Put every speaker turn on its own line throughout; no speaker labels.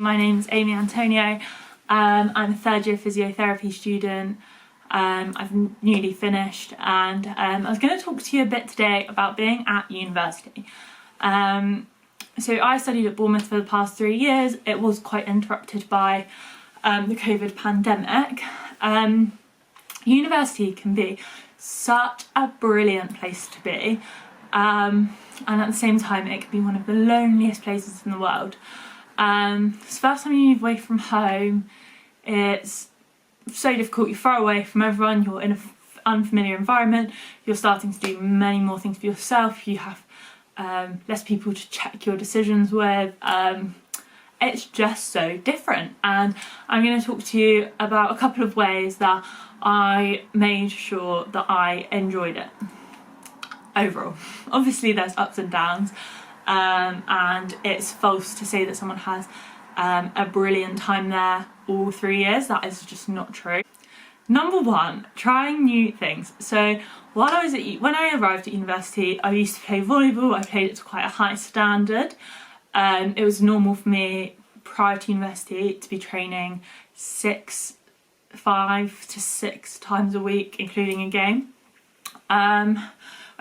My name's Amy Antonio. I'm a third year physiotherapy student. I've newly finished and I was going to talk to you a bit today about being at university. So I studied at Bournemouth for the past 3 years. It was quite interrupted by the COVID pandemic. University can be such a brilliant place to be, and at the same time it can be one of the loneliest places in the world. It's the first time you move away from home. It's so difficult. You're far away from everyone, you're in an unfamiliar environment, you're starting to do many more things for yourself, you have less people to check your decisions with. It's just so different, and I'm going to talk to you about a couple of ways that I made sure that I enjoyed it overall. Obviously there's ups and downs, and it's false to say that someone has a brilliant time there all 3 years. That is just not true. Number one, trying new things. So when I arrived at university, I used to play volleyball. I played it to quite a high standard. It was normal for me prior to university to be training 5 to 6 times a week, including a game.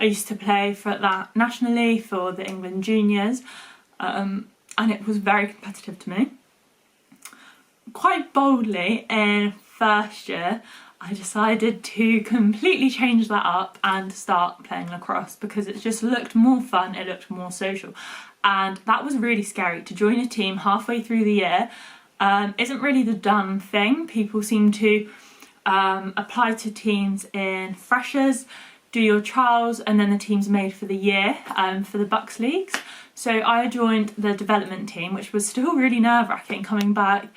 I used to play for that nationally for the England juniors, and it was very competitive to me. Quite boldly in first year, I decided to completely change that up and start playing lacrosse because it just looked more fun, it looked more social, and that was really scary. To join a team halfway through the year isn't really the done thing. People seem to apply to teams in freshers, do your trials, and then the team's made for the year for the Bucks leagues. So I joined the development team, which was still really nerve-wracking coming back,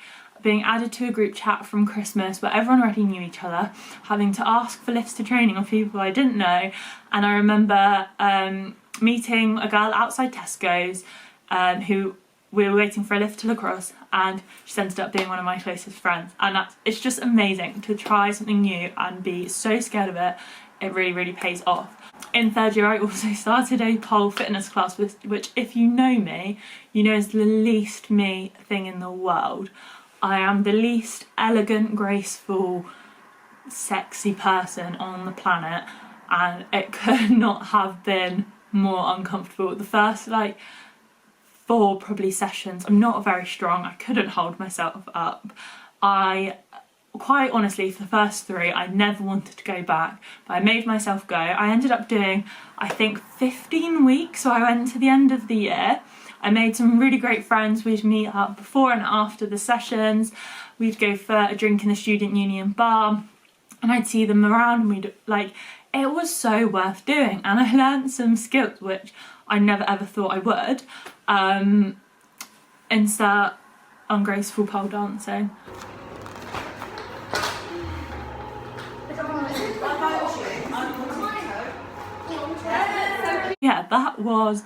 being added to a group chat from Christmas where everyone already knew each other, having to ask for lifts to training of people I didn't know. And I remember meeting a girl outside Tesco's who we were waiting for a lift to lacrosse, and she ended up being one of my closest friends. And it's just amazing to try something new and be so scared of it. It really, really pays off. In third year, I also started a pole fitness class, which if you know me, you know is the least me thing in the world. I am the least elegant, graceful, sexy person on the planet, and it could not have been more uncomfortable. The first 4 probably sessions, I'm not very strong, I couldn't hold myself up. Quite honestly, for the first 3, I never wanted to go back, but I made myself go. I ended up doing, I think, 15 weeks, so I went to the end of the year. I made some really great friends. We'd meet up before and after the sessions. We'd go for a drink in the student union bar, and I'd see them around, and it was so worth doing, and I learned some skills which I never ever thought I would. Insert ungraceful pole dancing. Yeah, that was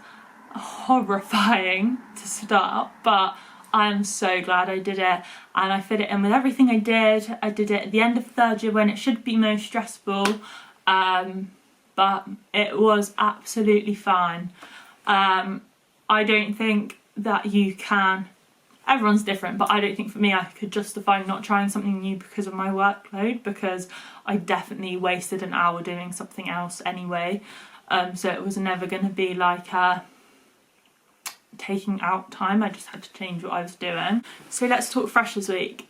horrifying to start, but I'm so glad I did it, and I fit it in with everything I did. I did it at the end of third year when it should be most stressful, but it was absolutely fine. I don't think that you can, everyone's different, but I don't think for me I could justify not trying something new because of my workload, because I definitely wasted an hour doing something else anyway. So it was never going to be taking out time. I just had to change what I was doing. So let's talk Freshers Week.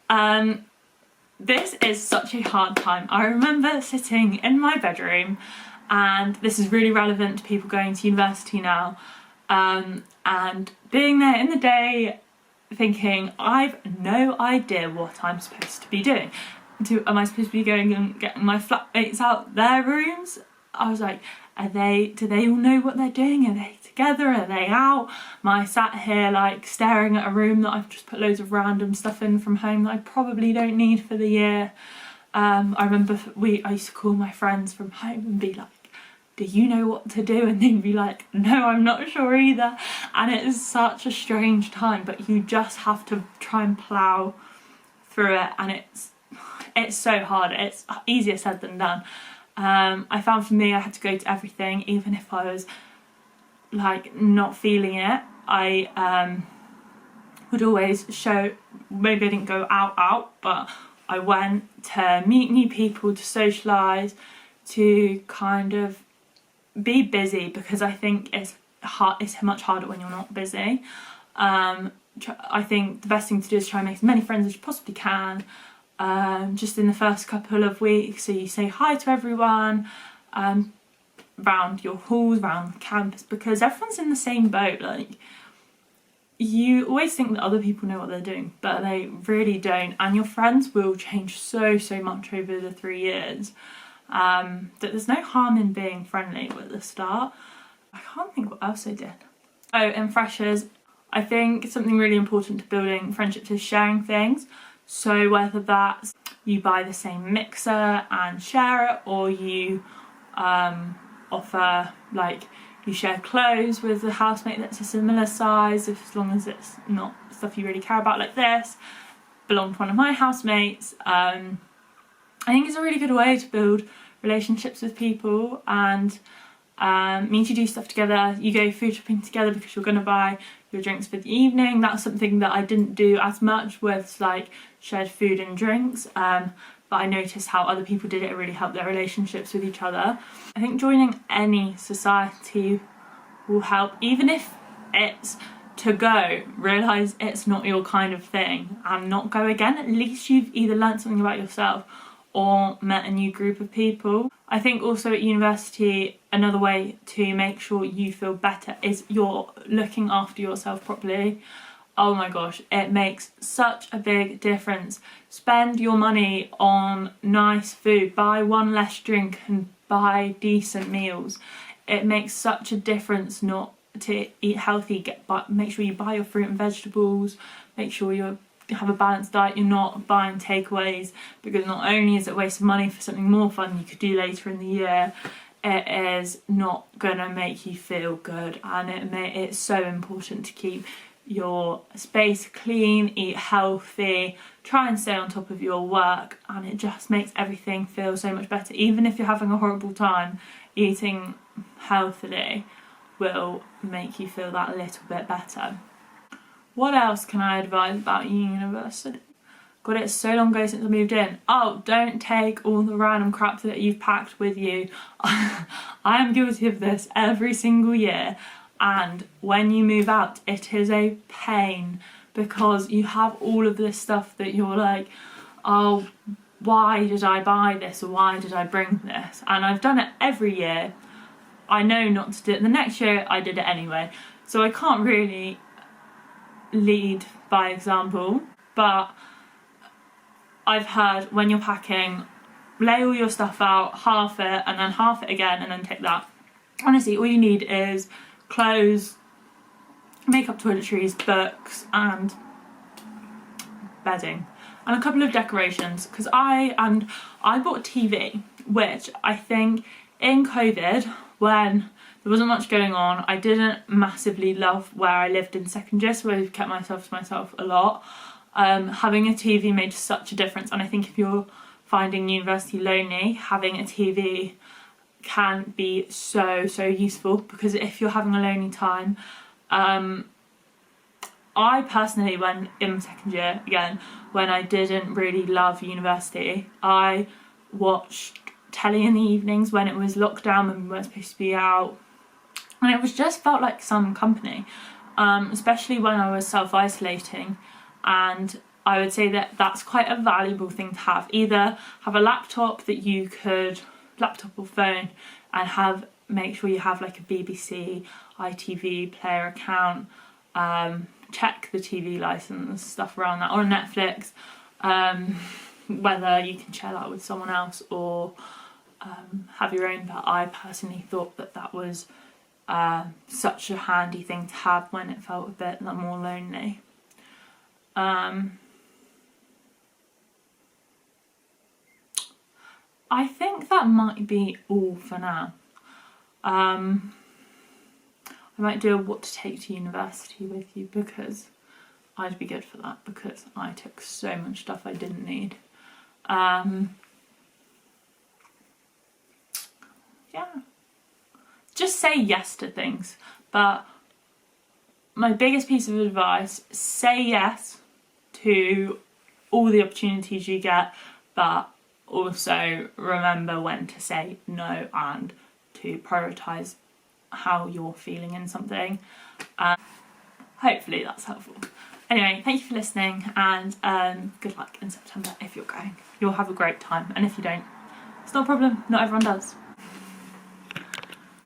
This is such a hard time. I remember sitting in my bedroom, and this is really relevant to people going to university now, and being there in the day thinking, I've no idea what I'm supposed to be doing. Am I supposed to be going and getting my flatmates out their rooms? I was like, do they all know what they're doing? Are they together? Are they out? Am I sat here staring at a room that I've just put loads of random stuff in from home that I probably don't need for the year? I remember I used to call my friends from home and be like, do you know what to do? And they'd be like, no, I'm not sure either. And it is such a strange time, but you just have to try and plough through it, and it's so hard. It's easier said than done. I found for me I had to go to everything, even if I was not feeling it. I would would always show, maybe I didn't go out, but I went to meet new people, to socialise, to kind of be busy, because I think it's much harder when you're not busy. I think the best thing to do is try and make as many friends as you possibly can, just in the first couple of weeks, so you say hi to everyone, round your halls, round campus, because everyone's in the same boat. Like, you always think that other people know what they're doing, but they really don't, and your friends will change so much over the 3 years, that there's no harm in being friendly at the start. I can't think what else I did. Oh, in freshers, I think something really important to building friendships is sharing things. So whether that's you buy the same mixer and share it, or you offer, like, you share clothes with a housemate that's a similar size, as long as it's not stuff you really care about, like this belonged to one of my housemates. I think it's a really good way to build relationships with people, and means you do stuff together. You go food shopping together because you're going to buy your drinks for the evening. That's something that I didn't do as much with, like, shared food and drinks, but I noticed how other people did it. It really helped their relationships with each other. I think joining any society will help, even if it's to go, realise it's not your kind of thing and not go again. At least you've either learnt something about yourself or met a new group of people. I think also at university, another way to make sure you feel better is you're looking after yourself properly. Oh my gosh, it makes such a big difference. Spend your money on nice food, buy one less drink and buy decent meals. It makes such a difference not to eat healthy. Make sure you buy your fruit and vegetables, make sure you have a balanced diet, you're not buying takeaways, because not only is it a waste of money for something more fun you could do later in the year, it is not gonna make you feel good, and it's so important to keep your space clean, eat healthy, try and stay on top of your work, and it just makes everything feel so much better. Even if you're having a horrible time, eating healthily will make you feel that a little bit better. What else can I advise about university? God, it's so long ago since I moved in. Oh, don't take all the random crap that you've packed with you. I am guilty of this every single year. And when you move out, it is a pain, because you have all of this stuff that you're like, oh, why did I buy this, or why did I bring this? And I've done it every year. I know not to do it. The next year I did it anyway, so I can't really lead by example, but I've heard when you're packing, lay all your stuff out, half it, and then half it again, and then take that. Honestly, all you need is clothes, makeup, toiletries, books, and bedding, and a couple of decorations, because I bought a TV, which I think in COVID, when there wasn't much going on, I didn't massively love where I lived in second year, so I kept myself to myself a lot. Having a TV made such a difference, and I think if you're finding university lonely, having a TV can be so useful, because if you're having a lonely time, I personally, when in second year again, when I didn't really love university, I watched telly in the evenings when it was lockdown, when we weren't supposed to be out, and it was just felt like some company, especially when I was self-isolating. And I would say that that's quite a valuable thing to have. Either have a laptop that you could, laptop or phone, and make sure you have like a BBC, ITV player account, check the TV license, stuff around that, or Netflix, whether you can share that with someone else or have your own. But I personally thought that was such a handy thing to have when it felt a bit more lonely. I think that might be all for now. I might do a what to take to university with you, because I'd be good for that, because I took so much stuff I didn't need. Yeah. Just say yes to things, but my biggest piece of advice, say yes to all the opportunities you get, but also remember when to say no and to prioritise how you're feeling in something. Hopefully that's helpful. Anyway, thank you for listening, and good luck in September if you're going. You'll have a great time, and if you don't, it's not a problem, not everyone does.